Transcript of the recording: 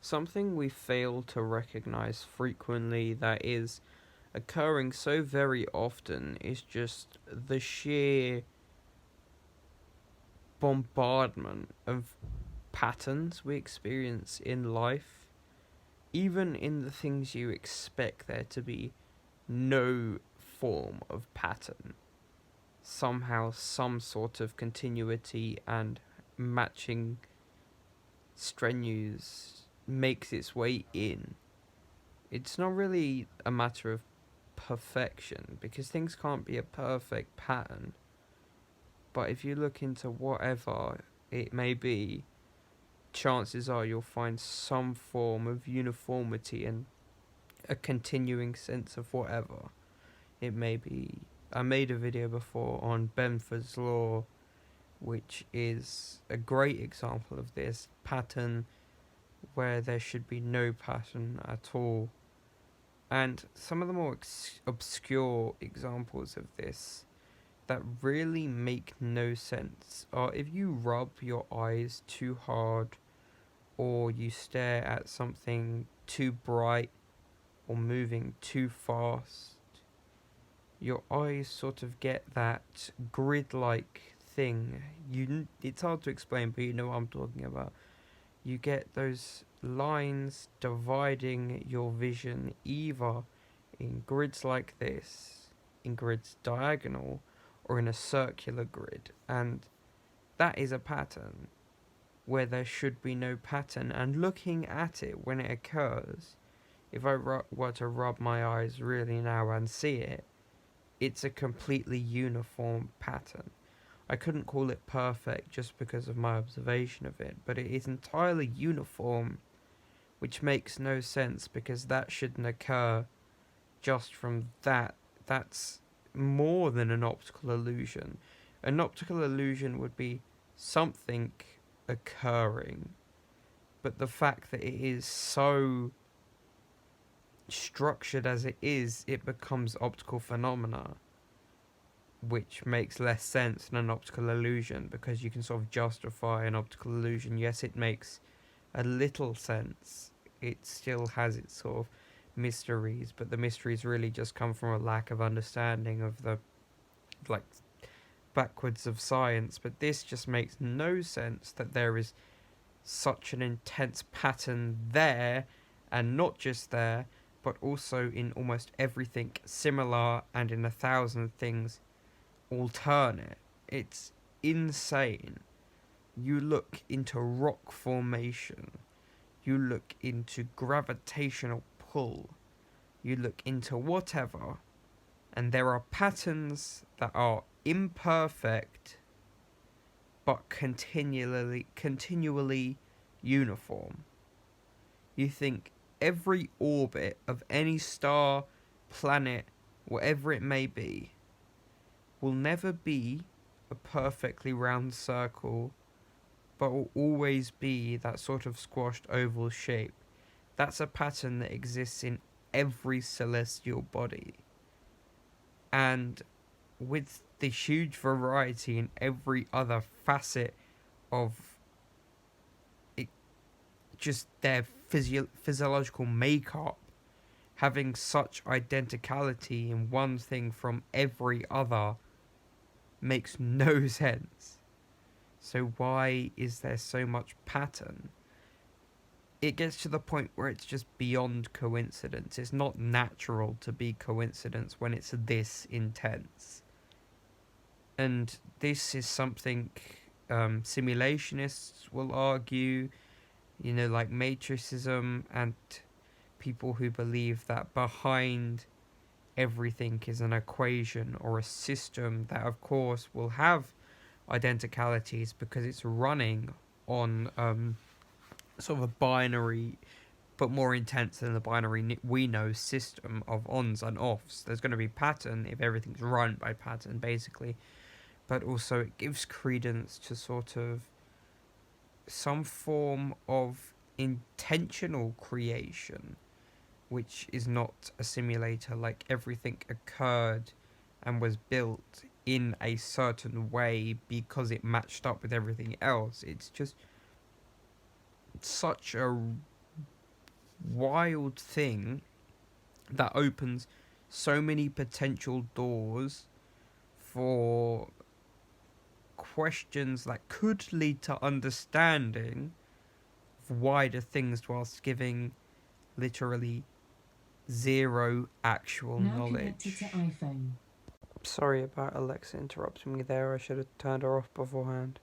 Something we fail to recognize frequently that is occurring so very often is just the sheer bombardment of patterns we experience in life, even in the things you expect there to be no form of pattern. Somehow, some sort of continuity and matching strenuous makes its way in. It's not really a matter of perfection because things can't be a perfect pattern. But if you look into whatever it may be, chances are you'll find some form of uniformity and a continuing sense of whatever it may be. I made a video before on Benford's Law, which is a great example of this pattern where there should be no pattern at all. And some of the more obscure examples of this that really make no sense are if you rub your eyes too hard, or you stare at something too bright, or moving too fast. Your eyes sort of get that grid-like thing. It's hard to explain, but you know what I'm talking about. You get those lines dividing your vision either in grids like this, in grids diagonal, or in a circular grid. And that is a pattern where there should be no pattern. And looking at it when it occurs, if I were to rub my eyes really now and see it, it's a completely uniform pattern. I couldn't call it perfect just because of my observation of it, but it is entirely uniform, which makes no sense because that shouldn't occur just from that. That's more than an optical illusion. An optical illusion would be something occurring, but the fact that it is so structured as it is, it becomes optical phenomena, which makes less sense than an optical illusion because you can sort of justify an optical illusion. Yes, it makes a little sense. It still has its sort of mysteries, but the mysteries really just come from a lack of understanding of the like backwards of science. But this just makes no sense that there is such an intense pattern there, and not just there, but also in almost everything similar and in 1,000 things alternate. It's insane. You look into rock formation, you look into gravitational pull, you look into whatever, and there are patterns that are imperfect but continually uniform. You think every orbit of any star, planet, whatever it may be, will never be a perfectly round circle, but will always be that sort of squashed oval shape. That's a pattern that exists in every celestial body. And with the huge variety in every other facet of it, just their physiological makeup, having such identicality in one thing from every other makes no sense. So why is there so much pattern? It gets to the point where it's just beyond coincidence. It's not natural to be coincidence when it's this intense. And this is something simulationists will argue, like matricism, and people who believe that behind everything is an equation or a system that, of course, will have identicalities because it's running on sort of a binary, but more intense than the binary we know system of ons and offs. There's going to be pattern if everything's run by pattern, basically, but also it gives credence to sort of some form of intentional creation, which is not a simulator. Like everything occurred and was built in a certain way because it matched up with everything else. It's just such a wild thing that opens so many potential doors for questions that could lead to understanding of wider things whilst giving literally zero actual Now connected knowledge. to iPhone. Sorry about Alexa interrupting me there. I should have turned her off beforehand.